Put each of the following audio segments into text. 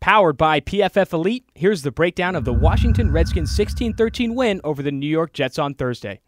Powered by PFF Elite, here's the breakdown of the Washington Redskins' 16-13 win over the New York Jets on Thursday.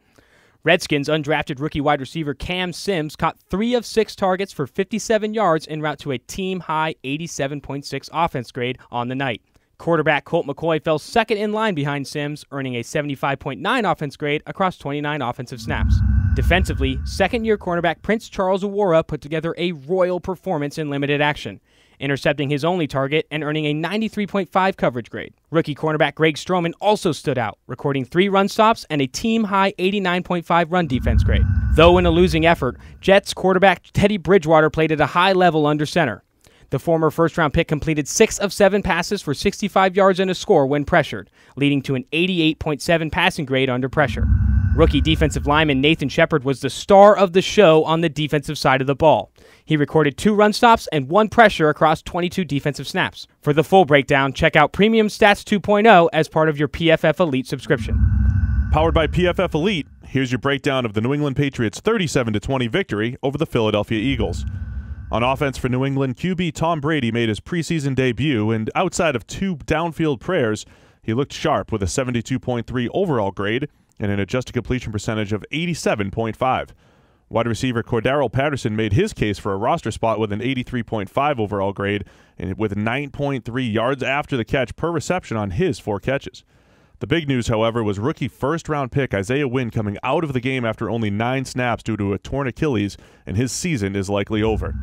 Redskins undrafted rookie wide receiver Cam Sims caught 3 of 6 targets for 57 yards en route to a team-high 87.6 offense grade on the night. Quarterback Colt McCoy fell second in line behind Sims, earning a 75.9 offense grade across 29 offensive snaps. Defensively, second-year cornerback Prince Charles Awora put together a royal performance in limited action, intercepting his only target and earning a 93.5 coverage grade. Rookie cornerback Greg Stroman also stood out, recording 3 run stops and a team-high 89.5 run defense grade. Though in a losing effort, Jets quarterback Teddy Bridgewater played at a high level under center. The former first-round pick completed 6 of 7 passes for 65 yards and a score when pressured, leading to an 88.7 passing grade under pressure. Rookie defensive lineman Nathan Shepard was the star of the show on the defensive side of the ball. He recorded 2 run stops and 1 pressure across 22 defensive snaps. For the full breakdown, check out Premium Stats 2.0 as part of your PFF Elite subscription. Powered by PFF Elite, here's your breakdown of the New England Patriots' 37-20 victory over the Philadelphia Eagles. On offense for New England, QB Tom Brady made his preseason debut, and outside of 2 downfield prayers, he looked sharp with a 72.3 overall grade and an adjusted completion percentage of 87.5. Wide receiver Cordero Patterson made his case for a roster spot with an 83.5 overall grade and with 9.3 yards after the catch per reception on his 4 catches. The big news, however, was rookie first-round pick Isaiah Wynn coming out of the game after only 9 snaps due to a torn Achilles, and his season is likely over.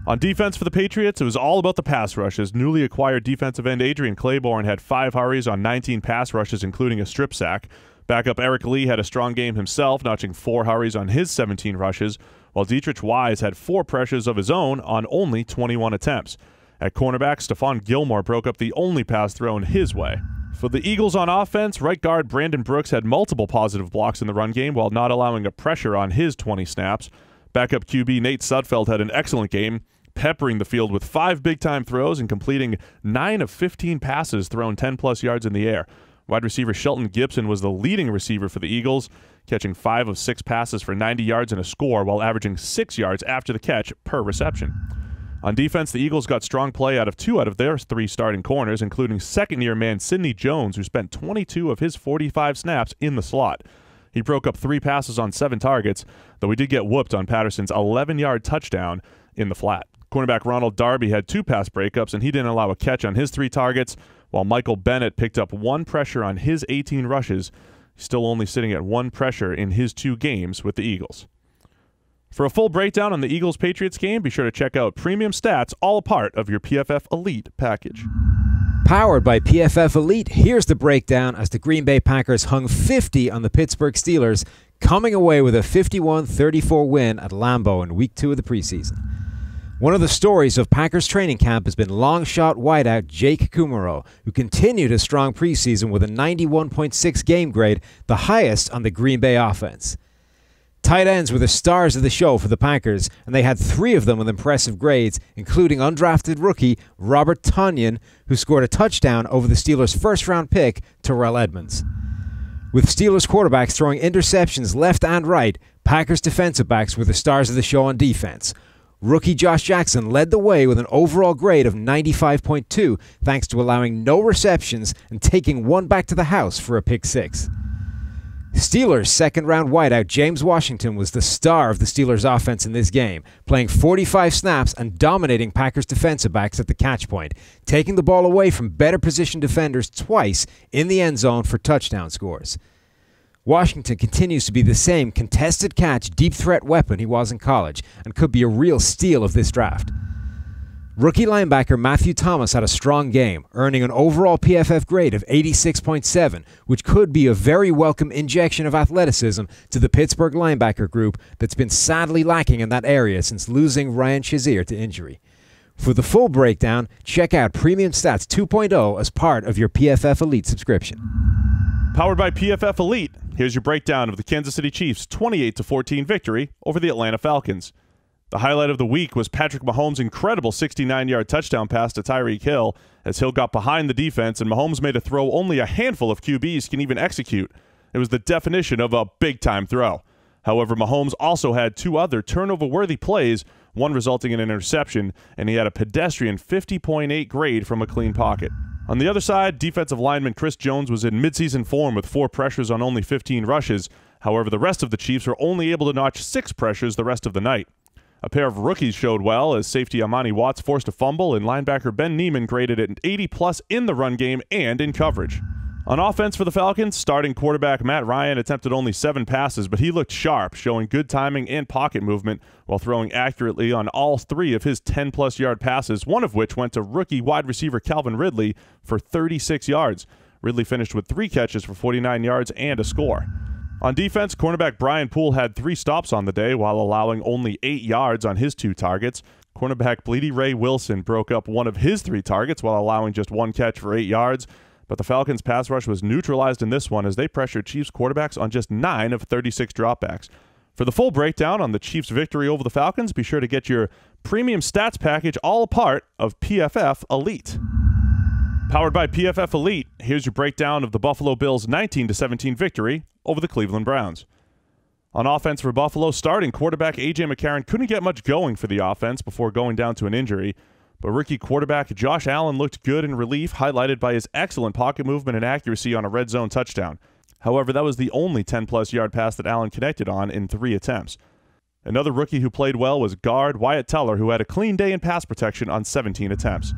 On defense for the Patriots, it was all about the pass rush, as newly acquired defensive end Adrian Claiborne had 5 hurries on 19 pass rushes, including a strip sack. Backup Eric Lee had a strong game himself, notching 4 hurries on his 17 rushes, while Dietrich Wise had 4 pressures of his own on only 21 attempts. At cornerback, Stephon Gilmore broke up the only pass thrown his way. For the Eagles on offense, right guard Brandon Brooks had multiple positive blocks in the run game while not allowing a pressure on his 20 snaps. Backup QB Nate Sudfeld had an excellent game, peppering the field with 5 big-time throws and completing 9 of 15 passes thrown 10-plus yards in the air. Wide receiver Shelton Gibson was the leading receiver for the Eagles, catching 5 of 6 passes for 90 yards and a score while averaging 6 yards after the catch per reception. On defense, the Eagles got strong play out of 2 out of their 3 starting corners, including second-year man Sidney Jones, who spent 22 of his 45 snaps in the slot. He broke up 3 passes on 7 targets, though he did get whooped on Patterson's 11-yard touchdown in the flat. Cornerback Ronald Darby had 2 pass breakups, and he didn't allow a catch on his 3 targets, while Michael Bennett picked up 1 pressure on his 18 rushes, still only sitting at 1 pressure in his 2 games with the Eagles. For a full breakdown on the Eagles-Patriots game, be sure to check out Premium Stats, all a part of your PFF Elite package. Powered by PFF Elite, here's the breakdown as the Green Bay Packers hung 50 on the Pittsburgh Steelers, coming away with a 51-34 win at Lambeau in Week 2 of the preseason. One of the stories of Packers training camp has been long-shot wideout Jake Kumerow, who continued a strong preseason with a 91.6 game grade, the highest on the Green Bay offense. Tight ends were the stars of the show for the Packers, and they had 3 of them with impressive grades, including undrafted rookie Robert Tonyan, who scored a touchdown over the Steelers' first-round pick, Terrell Edmunds. With Steelers quarterbacks throwing interceptions left and right, Packers defensive backs were the stars of the show on defense. Rookie Josh Jackson led the way with an overall grade of 95.2 thanks to allowing no receptions and taking 1 back to the house for a pick 6. Steelers second-round wideout James Washington was the star of the Steelers offense in this game, playing 45 snaps and dominating Packers defensive backs at the catch point, taking the ball away from better positioned defenders twice in the end zone for touchdown scores. Washington continues to be the same contested catch deep threat weapon he was in college and could be a real steal of this draft. Rookie linebacker Matthew Thomas had a strong game, earning an overall PFF grade of 86.7, which could be a very welcome injection of athleticism to the Pittsburgh linebacker group that's been sadly lacking in that area since losing Ryan Shazier to injury. For the full breakdown, check out Premium Stats 2.0 as part of your PFF Elite subscription. Powered by PFF Elite, here's your breakdown of the Kansas City Chiefs' 28-14 victory over the Atlanta Falcons. The highlight of the week was Patrick Mahomes' incredible 69-yard touchdown pass to Tyreek Hill as Hill got behind the defense and Mahomes made a throw only a handful of QBs can even execute. It was the definition of a big-time throw. However, Mahomes also had two other turnover-worthy plays, one resulting in an interception, and he had a pedestrian 50.8 grade from a clean pocket. On the other side, defensive lineman Chris Jones was in midseason form with 4 pressures on only 15 rushes. However, the rest of the Chiefs were only able to notch 6 pressures the rest of the night. A pair of rookies showed well as safety Amani Watts forced a fumble and linebacker Ben Neiman graded at 80+ in the run game and in coverage. On offense for the Falcons, starting quarterback Matt Ryan attempted only 7 passes, but he looked sharp, showing good timing and pocket movement while throwing accurately on all 3 of his 10+ yard passes, one of which went to rookie wide receiver Calvin Ridley for 36 yards. Ridley finished with 3 catches for 49 yards and a score. On defense, cornerback Brian Poole had 3 stops on the day while allowing only 8 yards on his 2 targets. Cornerback Bleedy Ray Wilson broke up one of his 3 targets while allowing just 1 catch for 8 yards. But the Falcons' pass rush was neutralized in this one as they pressured Chiefs quarterbacks on just 9 of 36 dropbacks. For the full breakdown on the Chiefs' victory over the Falcons, be sure to get your premium stats package, all a part of PFF Elite. Powered by PFF Elite, here's your breakdown of the Buffalo Bills' 19-17 victory over the Cleveland Browns. On offense for Buffalo, starting quarterback A.J. McCarron couldn't get much going for the offense before going down to an injury. But rookie quarterback Josh Allen looked good in relief, highlighted by his excellent pocket movement and accuracy on a red zone touchdown. However, that was the only 10+ yard pass that Allen connected on in 3 attempts. Another rookie who played well was guard Wyatt Teller, who had a clean day in pass protection on 17 attempts.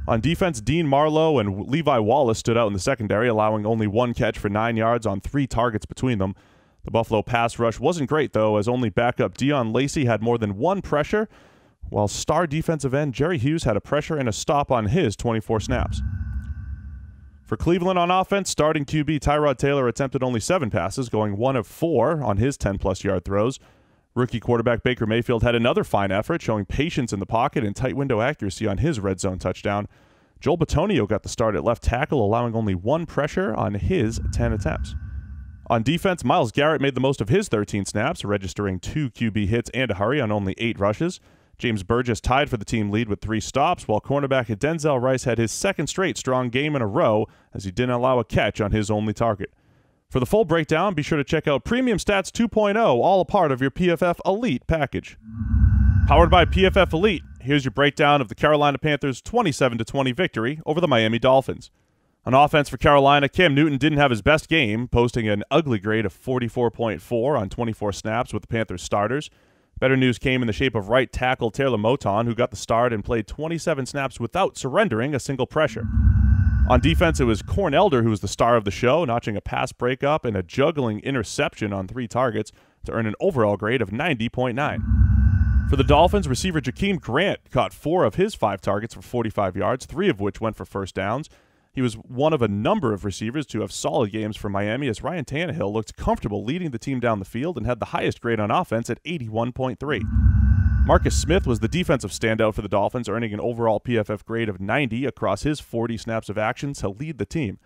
On defense, Dean Marlowe and Levi Wallace stood out in the secondary, allowing only 1 catch for 9 yards on 3 targets between them. The Buffalo pass rush wasn't great, though, as only backup Dion Lacey had more than 1 pressure, while star defensive end Jerry Hughes had a pressure and a stop on his 24 snaps. For Cleveland on offense, starting QB Tyrod Taylor attempted only 7 passes, going 1 of 4 on his 10+ yard throws. Rookie quarterback Baker Mayfield had another fine effort, showing patience in the pocket and tight window accuracy on his red zone touchdown. Joel Bitonio got the start at left tackle, allowing only 1 pressure on his 10 attempts. On defense, Myles Garrett made the most of his 13 snaps, registering 2 QB hits and a hurry on only 8 rushes. James Burgess tied for the team lead with 3 stops, while cornerback Denzel Rice had his 2nd straight strong game in a row as he didn't allow a catch on his only target. For the full breakdown, be sure to check out Premium Stats 2.0, all a part of your PFF Elite package. Powered by PFF Elite, here's your breakdown of the Carolina Panthers' 27-20 victory over the Miami Dolphins. On offense for Carolina, Cam Newton didn't have his best game, posting an ugly grade of 44.4 on 24 snaps with the Panthers starters. Better news came in the shape of right tackle Taylor Moton, who got the start and played 27 snaps without surrendering a single pressure. On defense, it was Corn Elder who was the star of the show, notching a pass breakup and a juggling interception on 3 targets to earn an overall grade of 90.9. For the Dolphins, receiver Jakeem Grant caught 4 of his 5 targets for 45 yards, 3 of which went for first downs. He was one of a number of receivers to have solid games for Miami as Ryan Tannehill looked comfortable leading the team down the field and had the highest grade on offense at 81.3. Marcus Smith was the defensive standout for the Dolphins, earning an overall PFF grade of 90 across his 40 snaps of action to lead the team.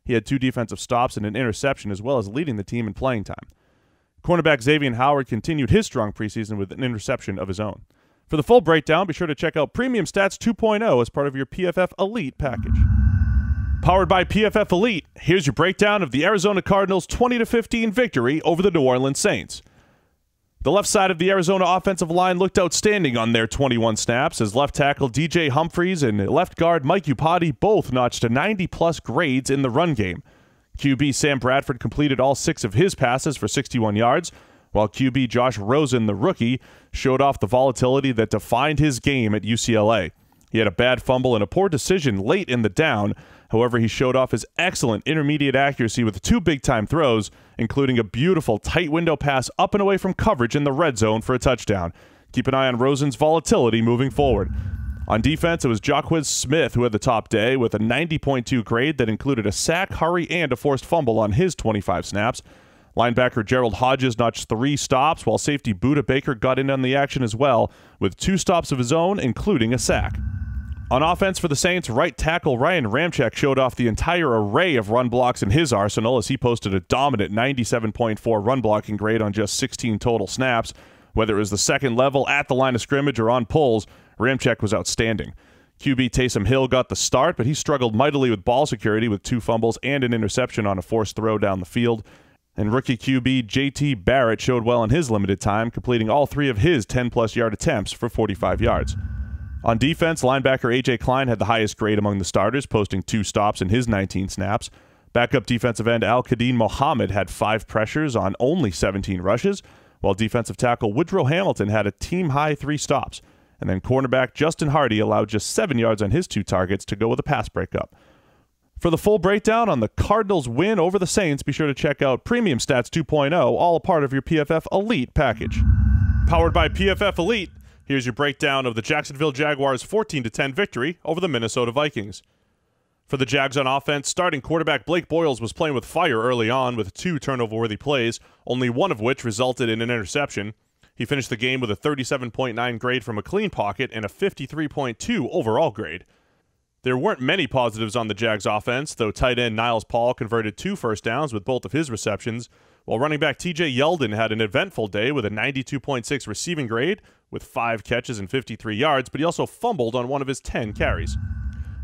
He had 2 defensive stops and an interception, as well as leading the team in playing time. Cornerback Xavier Howard continued his strong preseason with an interception of his own. For the full breakdown, be sure to check out Premium Stats 2.0 as part of your PFF Elite package. Powered by PFF Elite, here's your breakdown of the Arizona Cardinals' 20-15 victory over the New Orleans Saints. The left side of the Arizona offensive line looked outstanding on their 21 snaps as left tackle DJ Humphries and left guard Mike Iupati both notched 90+ grades in the run game. QB Sam Bradford completed all 6 of his passes for 61 yards, while QB Josh Rosen, the rookie, showed off the volatility that defined his game at UCLA. He had a bad fumble and a poor decision late in the down. However, he showed off his excellent intermediate accuracy with 2 big-time throws, including a beautiful tight window pass up and away from coverage in the red zone for a touchdown. Keep an eye on Rosen's volatility moving forward. On defense, it was Jacquez Smith who had the top day with a 90.2 grade that included a sack, hurry, and a forced fumble on his 25 snaps. Linebacker Gerald Hodges notched 3 stops, while safety Budda Baker got in on the action as well, with 2 stops of his own, including a sack. On offense for the Saints, right tackle Ryan Ramczyk showed off the entire array of run blocks in his arsenal as he posted a dominant 97.4 run blocking grade on just 16 total snaps. Whether it was the second level, at the line of scrimmage, or on pulls, Ramczyk was outstanding. QB Taysom Hill got the start, but he struggled mightily with ball security with 2 fumbles and an interception on a forced throw down the field. And rookie QB J.T. Barrett showed well in his limited time, completing all 3 of his 10-plus yard attempts for 45 yards. On defense, linebacker A.J. Klein had the highest grade among the starters, posting 2 stops in his 19 snaps. Backup defensive end Al-Qadim Mohammed had 5 pressures on only 17 rushes, while defensive tackle Woodrow Hamilton had a team-high 3 stops. And then cornerback Justin Hardy allowed just 7 yards on his 2 targets to go with a pass breakup. For the full breakdown on the Cardinals' win over the Saints, be sure to check out Premium Stats 2.0, all a part of your PFF Elite package. Powered by PFF Elite, here's your breakdown of the Jacksonville Jaguars' 14-10 victory over the Minnesota Vikings. For the Jags on offense, starting quarterback Blake Boyles was playing with fire early on with 2 turnover-worthy plays, only one of which resulted in an interception. He finished the game with a 37.9 grade from a clean pocket and a 53.2 overall grade. There weren't many positives on the Jags offense, though tight end Niles Paul converted 2 first downs with both of his receptions, while running back TJ Yeldon had an eventful day with a 92.6 receiving grade with 5 catches and 53 yards, but he also fumbled on one of his 10 carries.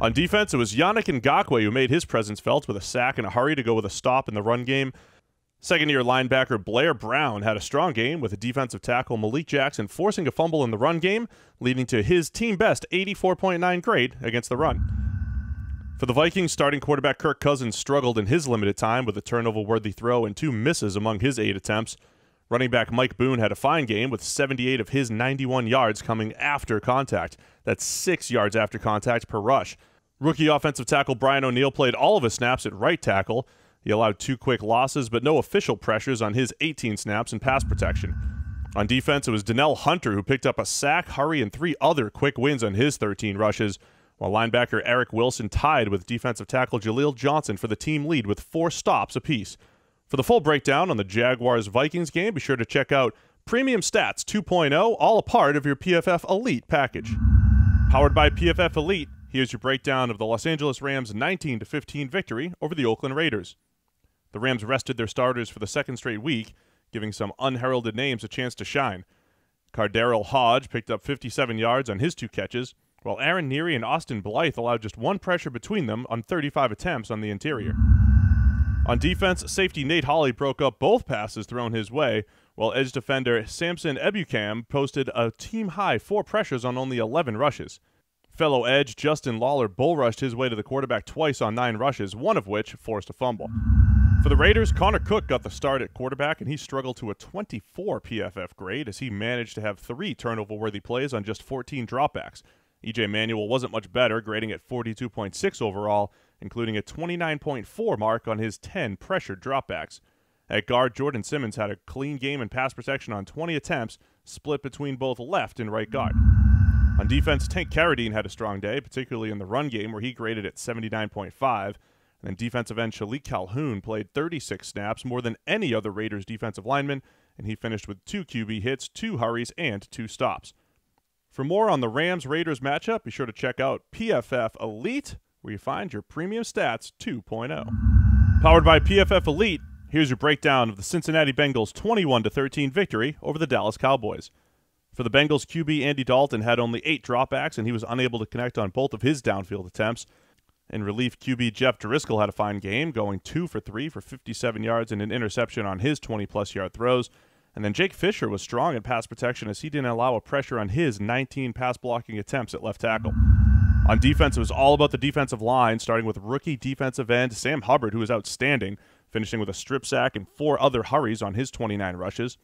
On defense, it was Yannick Ngakoue who made his presence felt with a sack and a hurry to go with a stop in the run game. Second-year linebacker Blair Brown had a strong game with a defensive tackle Malik Jackson forcing a fumble in the run game, leading to his team-best 84.9 grade against the run. For the Vikings, starting quarterback Kirk Cousins struggled in his limited time with a turnover-worthy throw and 2 misses among his 8 attempts. Running back Mike Boone had a fine game with 78 of his 91 yards coming after contact. That's 6 yards after contact per rush. Rookie offensive tackle Brian O'Neill played all of his snaps at right tackle. He allowed 2 quick losses, but no official pressures on his 18 snaps in pass protection. On defense, it was Donnell Hunter who picked up a sack, hurry, and 3 other quick wins on his 13 rushes, while linebacker Eric Wilson tied with defensive tackle Jaleel Johnson for the team lead with 4 stops apiece. For the full breakdown on the Jaguars-Vikings game, be sure to check out Premium Stats 2.0, all a part of your PFF Elite package. Powered by PFF Elite, here's your breakdown of the Los Angeles Rams' 19-15 victory over the Oakland Raiders. The Rams rested their starters for the second straight week, giving some unheralded names a chance to shine. Cardero Hodge picked up 57 yards on his 2 catches, while Aaron Neary and Austin Blythe allowed just 1 pressure between them on 35 attempts on the interior. On defense, safety Nate Holley broke up both passes thrown his way, while edge defender Samson Ebukam posted a team-high 4 pressures on only 11 rushes. Fellow edge Justin Lawler bull rushed his way to the quarterback twice on 9 rushes, one of which forced a fumble. For the Raiders, Connor Cook got the start at quarterback, and he struggled to a 24 PFF grade as he managed to have 3 turnover-worthy plays on just 14 dropbacks. E.J. Manuel wasn't much better, grading at 42.6 overall, including a 29.4 mark on his 10 pressured dropbacks. At guard, Jordan Simmons had a clean game in pass protection on 20 attempts, split between both left and right guard. On defense, Tank Carradine had a strong day, particularly in the run game where he graded at 79.5. And then defensive end Shalik Calhoun played 36 snaps, more than any other Raiders defensive lineman, and he finished with 2 QB hits, 2 hurries, and 2 stops. For more on the Rams-Raiders matchup, be sure to check out PFF Elite, where you find your Premium Stats 2.0. Powered by PFF Elite, here's your breakdown of the Cincinnati Bengals' 21-13 victory over the Dallas Cowboys. For the Bengals, QB Andy Dalton had only 8 dropbacks, and he was unable to connect on both of his downfield attempts. In relief, QB Jeff Driscoll had a fine game, going 2 for 3 for 57 yards and an interception on his 20-plus yard throws. And then Jake Fisher was strong in pass protection as he didn't allow a pressure on his 19 pass-blocking attempts at left tackle. On defense, it was all about the defensive line, starting with rookie defensive end Sam Hubbard, who was outstanding, finishing with a strip sack and 4 other hurries on his 29 rushes.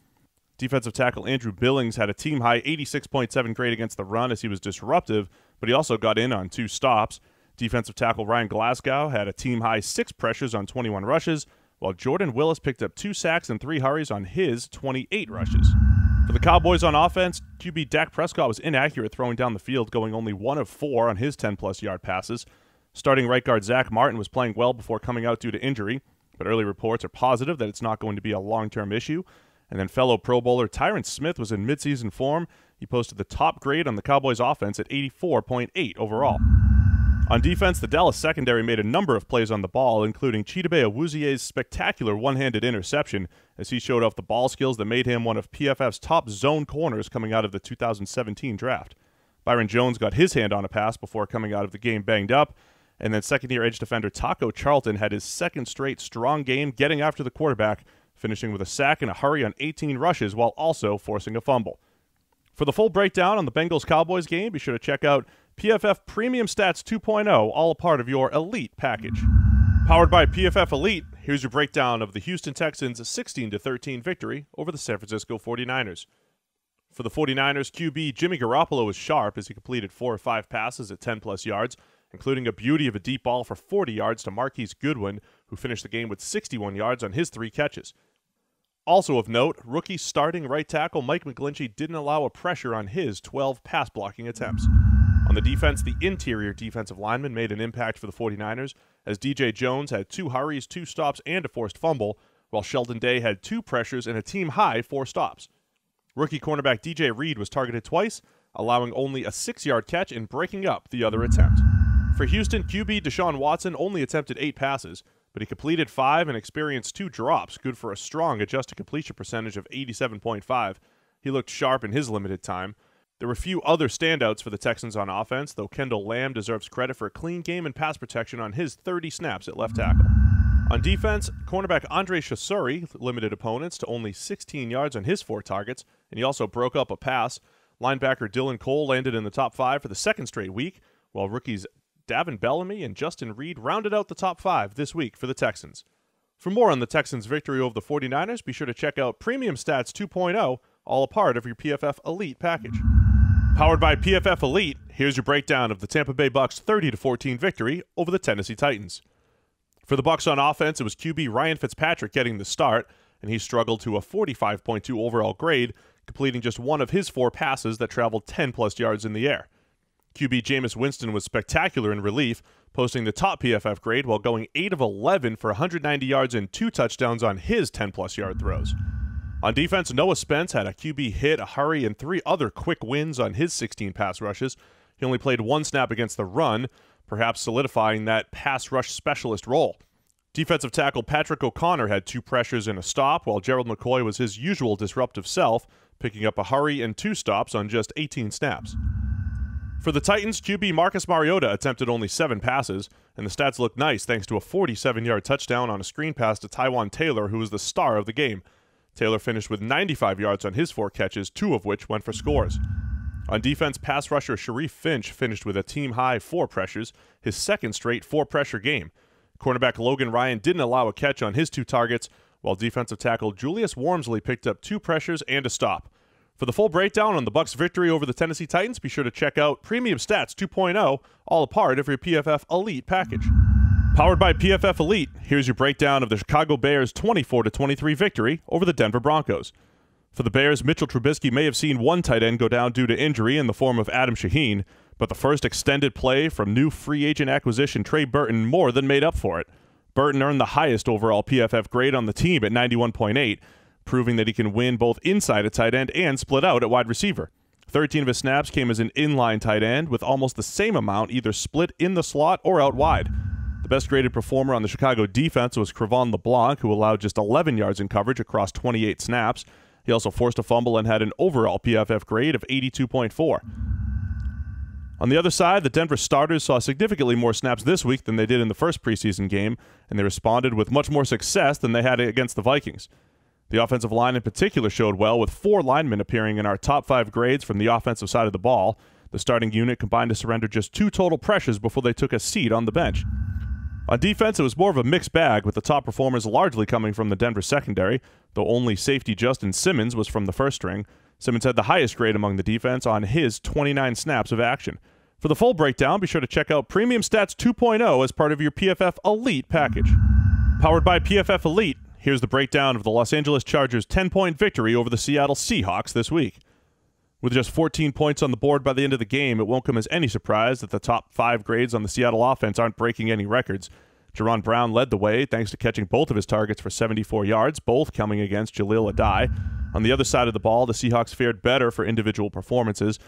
Defensive tackle Andrew Billings had a team-high 86.7 grade against the run as he was disruptive, but he also got in on 2 stops. Defensive tackle Ryan Glasgow had a team-high 6 pressures on 21 rushes, while Jordan Willis picked up 2 sacks and 3 hurries on his 28 rushes. For the Cowboys on offense, QB Dak Prescott was inaccurate throwing down the field, going only 1 of 4 on his 10-plus yard passes. Starting right guard Zach Martin was playing well before coming out due to injury, but early reports are positive that it's not going to be a long-term issue. And then fellow Pro Bowler Tyron Smith was in midseason form. He posted the top grade on the Cowboys offense at 84.8 overall. On defense, the Dallas secondary made a number of plays on the ball, including Chidobe Awuzie's spectacular one-handed interception as he showed off the ball skills that made him one of PFF's top zone corners coming out of the 2017 draft. Byron Jones got his hand on a pass before coming out of the game banged up, and then second-year edge defender Taco Charlton had his second straight strong game getting after the quarterback, finishing with a sack and a hurry on 18 rushes while also forcing a fumble. For the full breakdown on the Bengals-Cowboys game, be sure to check out PFF Premium Stats 2.0, all a part of your Elite package. Powered by PFF Elite, here's your breakdown of the Houston Texans' 16-13 victory over the San Francisco 49ers. For the 49ers, QB Jimmy Garoppolo was sharp as he completed 4 of 5 passes at 10-plus yards, including a beauty of a deep ball for 40 yards to Marquise Goodwin, who finished the game with 61 yards on his 3 catches. Also of note, rookie starting right tackle Mike McGlinchey didn't allow a pressure on his 12 pass-blocking attempts. On the defense, the interior defensive lineman made an impact for the 49ers, as DJ Jones had 2 hurries, 2 stops, and a forced fumble, while Sheldon Day had 2 pressures and a team-high 4 stops. Rookie cornerback DJ Reed was targeted twice, allowing only a 6-yard catch and breaking up the other attempt. For Houston, QB Deshaun Watson only attempted 8 passes, but he completed 5 and experienced 2 drops, good for a strong adjusted completion percentage of 87.5. He looked sharp in his limited time. There were few other standouts for the Texans on offense, though Kendall Lamb deserves credit for a clean game and pass protection on his 30 snaps at left tackle. On defense, cornerback Andre Chaussuri limited opponents to only 16 yards on his 4 targets, and he also broke up a pass. Linebacker Dylan Cole landed in the top 5 for the 2nd straight week, while rookies Davin Bellamy and Justin Reed rounded out the top 5 this week for the Texans. For more on the Texans' victory over the 49ers, be sure to check out Premium Stats 2.0, all a part of your PFF Elite package. Powered by PFF Elite, here's your breakdown of the Tampa Bay Bucs' 30-14 victory over the Tennessee Titans. For the Bucs on offense, it was QB Ryan Fitzpatrick getting the start, and he struggled to a 45.2 overall grade, completing just 1 of his 4 passes that traveled 10-plus yards in the air. QB Jameis Winston was spectacular in relief, posting the top PFF grade while going 8 of 11 for 190 yards and 2 touchdowns on his 10-plus yard throws. On defense, Noah Spence had a QB hit, a hurry, and 3 other quick wins on his 16 pass rushes. He only played 1 snap against the run, perhaps solidifying that pass rush specialist role. Defensive tackle Patrick O'Connor had 2 pressures and a stop, while Gerald McCoy was his usual disruptive self, picking up a hurry and 2 stops on just 18 snaps. For the Titans, QB Marcus Mariota attempted only 7 passes, and the stats looked nice thanks to a 47-yard touchdown on a screen pass to Tywan Taylor, who was the star of the game. Taylor finished with 95 yards on his 4 catches, 2 of which went for scores. On defense, pass rusher Sharif Finch finished with a team-high 4 pressures, his 2nd straight 4-pressure game. Cornerback Logan Ryan didn't allow a catch on his 2 targets, while defensive tackle Julius Wormsley picked up 2 pressures and a stop. For the full breakdown on the Bucs' victory over the Tennessee Titans, be sure to check out Premium Stats 2.0, all a part of your PFF Elite package. Powered by PFF Elite, here's your breakdown of the Chicago Bears' 24-23 victory over the Denver Broncos. For the Bears, Mitchell Trubisky may have seen 1 tight end go down due to injury in the form of Adam Shaheen, but the first extended play from new free agent acquisition Trey Burton more than made up for it. Burton earned the highest overall PFF grade on the team at 91.8, proving that he can win both inside at tight end and split out at wide receiver. 13 of his snaps came as an inline tight end, with almost the same amount either split in the slot or out wide. The best graded performer on the Chicago defense was Crevon LeBlanc, who allowed just 11 yards in coverage across 28 snaps. He also forced a fumble and had an overall PFF grade of 82.4. On the other side, the Denver starters saw significantly more snaps this week than they did in the first preseason game, and they responded with much more success than they had against the Vikings. The offensive line in particular showed well, with 4 linemen appearing in our top 5 grades from the offensive side of the ball. The starting unit combined to surrender just 2 total pressures before they took a seat on the bench. On defense, it was more of a mixed bag, with the top performers largely coming from the Denver secondary, though only safety Justin Simmons was from the first string. Simmons had the highest grade among the defense on his 29 snaps of action. For the full breakdown, be sure to check out Premium Stats 2.0 as part of your PFF Elite package. Powered by PFF Elite, here's the breakdown of the Los Angeles Chargers' 10-point victory over the Seattle Seahawks this week. With just 14 points on the board by the end of the game, it won't come as any surprise that the top 5 grades on the Seattle offense aren't breaking any records. Jerron Brown led the way thanks to catching both of his targets for 74 yards, both coming against Jaleel Adai. On the other side of the ball, the Seahawks fared better for individual performances.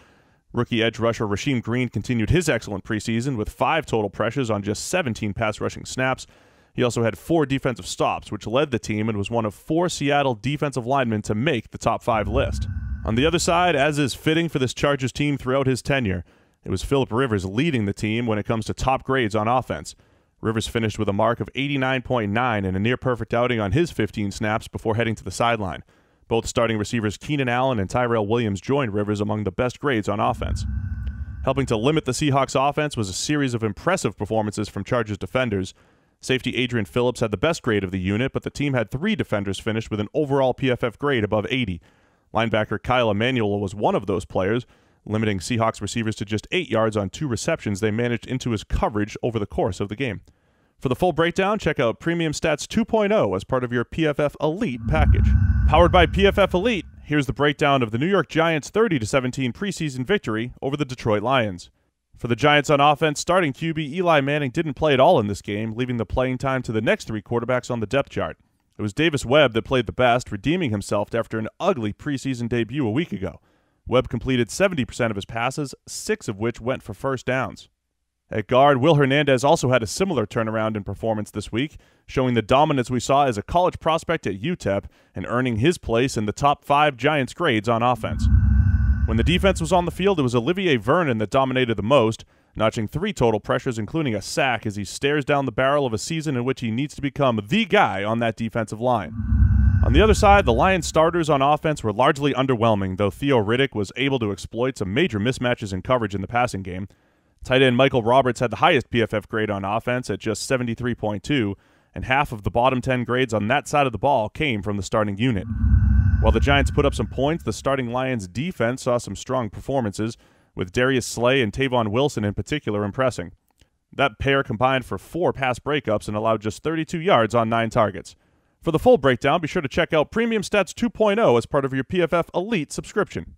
Rookie edge rusher Rasheem Green continued his excellent preseason with 5 total pressures on just 17 pass rushing snaps. He also had 4 defensive stops, which led the team and was one of 4 Seattle defensive linemen to make the top 5 list. On the other side, as is fitting for this Chargers team throughout his tenure, it was Phillip Rivers leading the team when it comes to top grades on offense. Rivers finished with a mark of 89.9 and a near-perfect outing on his 15 snaps before heading to the sideline. Both starting receivers Keenan Allen and Tyrell Williams joined Rivers among the best grades on offense. Helping to limit the Seahawks' offense was a series of impressive performances from Chargers defenders. Safety Adrian Phillips had the best grade of the unit, but the team had 3 defenders finish with an overall PFF grade above 80. Linebacker Kyle Emanuel was one of those players, limiting Seahawks receivers to just 8 yards on 2 receptions they managed into his coverage over the course of the game. For the full breakdown, check out Premium Stats 2.0 as part of your PFF Elite package. Powered by PFF Elite, here's the breakdown of the New York Giants' 30-17 preseason victory over the Detroit Lions. For the Giants on offense, starting QB Eli Manning didn't play at all in this game, leaving the playing time to the next 3 quarterbacks on the depth chart. It was Davis Webb that played the best, redeeming himself after an ugly preseason debut a week ago. Webb completed 70% of his passes, 6 of which went for first downs. At guard, Will Hernandez also had a similar turnaround in performance this week, showing the dominance we saw as a college prospect at UTEP and earning his place in the top 5 Giants grades on offense. When the defense was on the field, it was Olivier Vernon that dominated the most, notching 3 total pressures, including a sack, as he stares down the barrel of a season in which he needs to become the guy on that defensive line. On the other side, the Lions starters on offense were largely underwhelming, though Theo Riddick was able to exploit some major mismatches in coverage in the passing game. Tight end Michael Roberts had the highest PFF grade on offense at just 73.2, and half of the bottom 10 grades on that side of the ball came from the starting unit. While the Giants put up some points, the starting Lions defense saw some strong performances, with Darius Slay and Tavon Wilson in particular impressing. That pair combined for 4 pass breakups and allowed just 32 yards on 9 targets. For the full breakdown, be sure to check out Premium Stats 2.0 as part of your PFF Elite subscription.